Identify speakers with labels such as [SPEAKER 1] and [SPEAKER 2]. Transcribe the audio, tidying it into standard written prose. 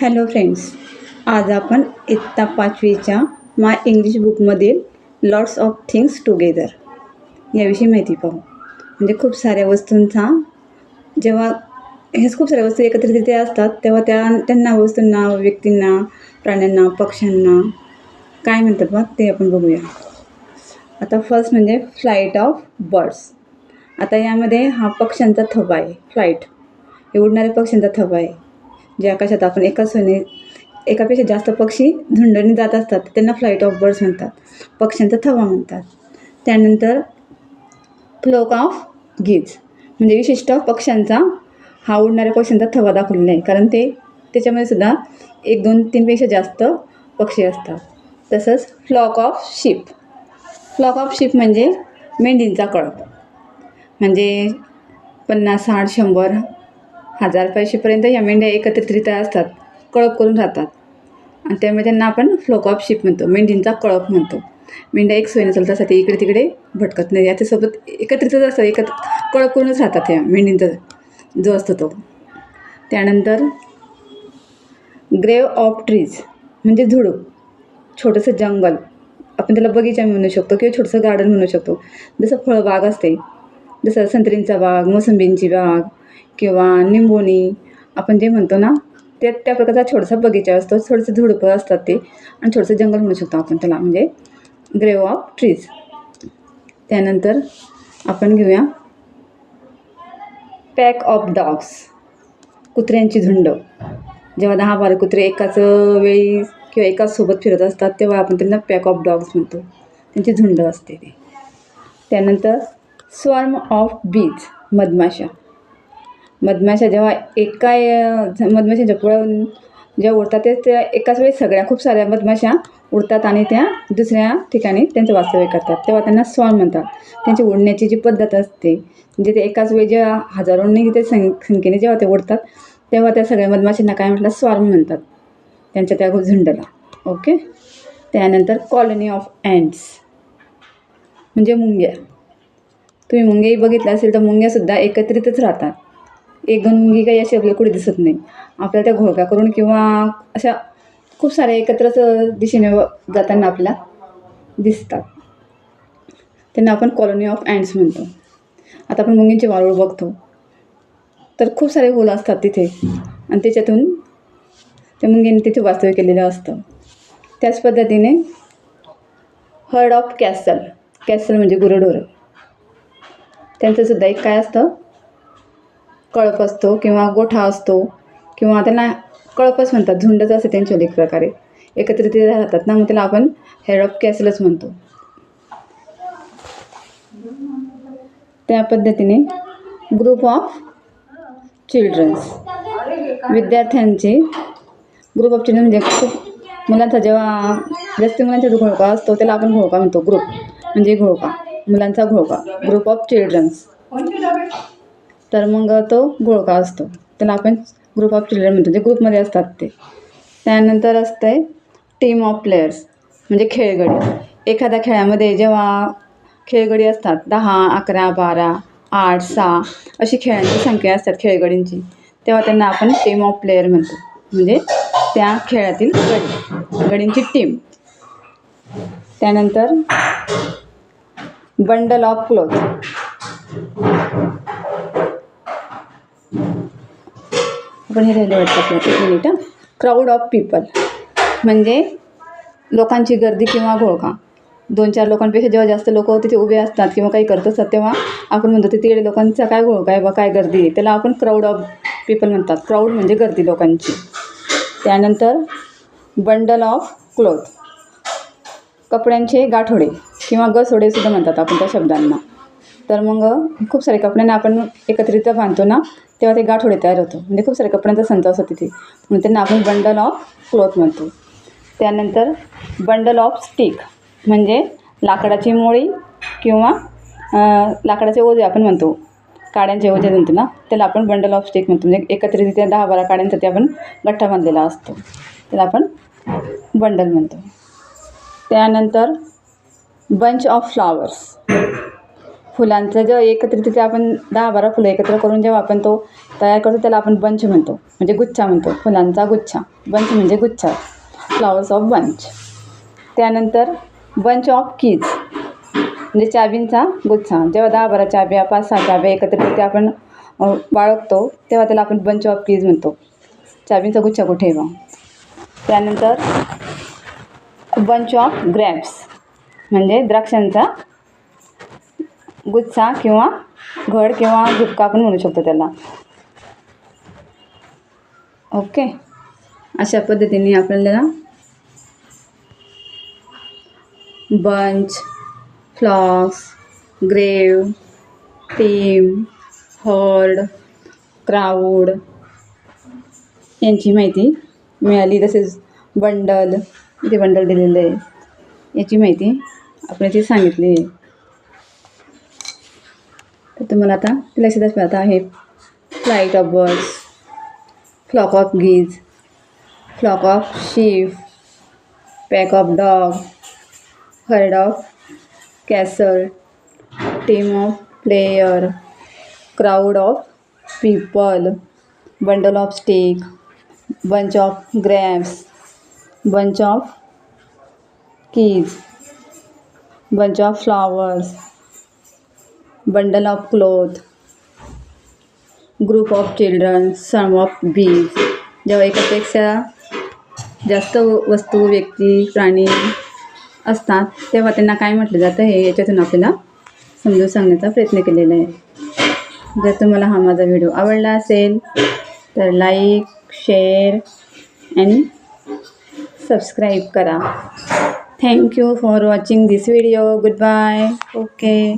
[SPEAKER 1] Hello friends, आज आपण इयत्ता 5वीच्या माय इंग्लिश बुकमधील लॉट्स ऑफ थिंग्स टुगेदर याविषयी माहिती पाहू. म्हणजे खूप साऱ्या वस्तूंचा जेव्हा खूप साऱ्या वस्तू एकत्रितरित्या असतात तेव्हा त्यांना वस्तूंना, व्यक्तींना, प्राण्यांना, पक्ष्यांना काय म्हणतात बघ ते आपण बघूया. आता फर्स्ट म्हणजे फ्लाईट ऑफ बर्ड्स. आता यामध्ये हा पक्ष्यांचा थवा आहे. फ्लाईट हे उडणाऱ्या पक्ष्यांचा थवा आहे. जे आकाशात आपण एकापेक्षा जास्त पक्षी झुंडने जात असतात त्यांना फ्लाईट ऑफ बर्ड्स म्हणतात, पक्ष्यांचा थवा म्हणतात. त्यानंतर फ्लोक ऑफ गीज म्हणजे विशिष्ट पक्ष्यांचा हा उडणाऱ्या पक्ष्यांचा थवा दाखवलेला आहे, कारण त्याच्यामध्ये सुद्धा 1, 2, 3पेक्षा जास्त पक्षी असतात. तसंच flock of sheep. Flock of sheep म्हणजे मेंढींचा कळप. म्हणजे 50, 60, 100, 1000 पैशापर्यंत या मेंढ्या एकत्रितरित्या असतात, कळप करून राहतात आणि त्यामुळे त्यांना आपण फ्लॉक ऑफ शीप म्हणतो, मेंढींचा कळप म्हणतो. मेंढ्या एक सोयीने चालतात, इकडे तिकडे भटकत नाही, याच्यासोबत एकत्रितच असतात, कळप करूनच राहतात या मेंढींचा जो असतो तो. त्यानंतर ग्रेव ऑफ ट्रीज म्हणजे झुडूप, छोटंसं जंगल, आपण त्याला बगीचा म्हणू शकतो किंवा छोटंसं गार्डन म्हणू शकतो. जसं फळबाग असते, जसं संत्र्यांचा बाग, मोसंबींची बाग किंवा निंबोणी आपण जे म्हणतो ना, त्या प्रकारचा छोटासा बगीचा असतो, थोडंसं झुडपं असतात ते, आणि छोटंसं जंगल म्हणू शकतो आपण त्याला, म्हणजे ग्रेव ऑफ ट्रीज. त्यानंतर आपण घेऊया पॅक ऑफ डॉग्स, कुत्र्यांची झुंड. जेव्हा 10-12 कुत्रे एकाच वेळी किंवा एकाच सोबत फिरत असतात तेव्हा आपण त्यांना पॅक ऑफ डॉग्स म्हणतो, त्यांची झुंड असते ते. त्यानंतर स्वार्म ऑफ बीज, मधमाशा. मधमाशा जेव्हा मधमाशांच्या पोळ्यावरून जेव्हा उडतात त्या एकाच वेळी खूप साऱ्या मधमाशा उडतात आणि त्या दुसऱ्या ठिकाणी त्यांचं वास्तव्य करतात, तेव्हा त्यांना स्वार्म म्हणतात. त्यांची उडण्याची जी पद्धत असते, म्हणजे ते एकाच वेळी जेव्हा हजारोंनी ते संख्येने जेव्हा ते उडतात तेव्हा त्या सगळ्या मधमाशांना काय म्हटलं, स्वार्म म्हणतात, त्यांच्या त्या झुंडला. ओके. त्यानंतर कॉलनी ऑफ अँट्स म्हणजे मुंग्या. तुम्ही मुंग्याही बघितल्या असेल तर मुंग्यासुद्धा एकत्रितच राहतात. 1-2 मुंगी काही अशी आपल्याला कुठे दिसत नाही, आपल्याला त्या घोळका करून किंवा अशा खूप साऱ्या एकत्रच दिशेने जाताना आपल्याला दिसतात, त्यांना आपण कॉलनी ऑफ अँट्स म्हणतो. आता आपण मुंगींचे वारूळ बघतो तर खूप सारे होल असतात तिथे आणि त्याच्यातून त्या मुंगींनी तिथे वास्तव्य केलेलं असतं. त्याच पद्धतीने हर्ड ऑफ कॅसल. कॅसल म्हणजे गुरंढोरं. त्यांचंसुद्धा एक काय असतं, कळप असतो किंवा गोठा असतो, किंवा त्यांना कळपच म्हणतात, झुंडच असते त्यांच्या एक प्रकारे, एकत्रित राहतात ना, मग त्याला आपण हेड ऑफ कॅसलच म्हणतो. त्या पद्धतीने ग्रुप ऑफ चिल्ड्रन्स, विद्यार्थ्यांचे ग्रुप ऑफ चिल्ड्रन म्हणजे खूप मुलांचा जेव्हा जास्त मुलांचा जो घोळका असतो त्याला आपण घोळका म्हणतो. ग्रुप म्हणजे घोळका, मुलांचा घोळका, ग्रुप ऑफ चिल्ड्रन्स. तर मग तो घोळका असतो, त्याला आपण ग्रुप ऑफ चिल्ड्रन म्हणतो, जे ग्रुपमध्ये असतात ते. त्यानंतर असतं टीम ऑफ प्लेयर्स म्हणजे खेळगडी. एखाद्या खेळामध्ये जेव्हा खेळगडी असतात 10, 11, 12, 8, 6 अशी खेळांची संख्या असतात खेळगडींची, तेव्हा त्यांना आपण टीम ऑफ प्लेयर म्हणतो, म्हणजे त्या खेळातील गडींची टीम. त्यानंतर बंडल ऑफ क्लोथ. आपण हे राहिले वाटतं 1 मिनिट. क्राऊड ऑफ पीपल म्हणजे लोकांची गर्दी किंवा घोळका. 2-4 लोकांपेक्षा जेव्हा जास्त लोक तिथे उभे असतात किंवा काही करत असतात तेव्हा आपण म्हणतो तिथे लोकांचा काय घोळका आहे बा, काय गर्दी आहे, त्याला आपण क्राऊड ऑफ पीपल म्हणतात. क्राऊड म्हणजे गर्दी लोकांची. त्यानंतर बंडल ऑफ क्लोथ, कपड्यांचे गाठोडे किंवा गसोडेसुद्धा म्हणतात आपण त्या शब्दांना. तर मग खूप सारे कपड्यांना आपण एकत्रित बांधतो ना, तेव्हा ते गाठोडे तयार होतो, म्हणजे खूप सारे कपड्यांचा संच असतो तिथे, म्हणून त्यांना आपण बंडल ऑफ क्लोथ म्हणतो. त्यानंतर बंडल ऑफ स्टिक म्हणजे लाकडाची मोळी किंवा लाकडाचे ओझे आपण म्हणतो, काड्यांचे ओझे म्हणतो ना, त्याला आपण बंडल ऑफ स्टिक म्हणतो. म्हणजे एकत्रितरित्या 10-12 काड्यांचा ते आपण गठ्ठा बांधलेला असतो, त्याला आपण बंडल म्हणतो. त्यानंतर बंच ऑफ फ्लावर्स फुलांचं जेव्हा एकत्रित तिथे आपण 10-12 फुलं एकत्र करून जेव्हा आपण तो तयार करतो त्याला आपण बंच म्हणतो, म्हणजे गुच्छा म्हणतो. फुलांचा गुच्छा, बंच म्हणजे गुच्छा, फ्लॉवर्स ऑफ बंच. त्यानंतर बंच ऑफ कीज म्हणजे चाबींचा गुच्छा. जेव्हा 10-12 चाब्या, 5-6 चाब्या एकत्रित आपण बाळगतो तेव्हा त्याला आपण बंच ऑफ कीज म्हणतो. चाबींचा गुच्छा कुठे आहे बा. त्यानंतर बंच ऑफ ग्रॅप्स म्हणजे द्राक्षांचा गुच्छा किंवा घड किंवा झुपका आपण म्हणू शकतो त्याला. ओके, अशा पद्धतीने आपल्याला बंच, फ्लॉक्स, ग्रेव, टीम, हर्ड, क्राऊड यांची माहिती मिळाली. तसेच बंडल, इथे बंडल दिलेलं आहे, याची माहिती आपण इथे सांगितली आहे. तर तुम्हाला आता लक्षात आता आहे flight of birds, flock of geese, flock of sheep, pack of dog, herd of castle, team of player, crowd of people, bundle of stick, bunch of grapes, bunch of keys, bunch of flowers, bundle of cloth, group of children, sum of bees. जेव्हा एकापेक्षा जास्त वस्तू, व्यक्ती, प्राणी असतात तेव्हा त्यांना काय म्हटलं जातं हे याच्यातून आपल्याला समजून सांगण्याचा प्रयत्न केलेला आहे. जर तुम्हाला हा माझा व्हिडिओ आवडला असेल तर लाईक, शेअर and subscribe करा. Thank you for watching this video. Goodbye. Okay.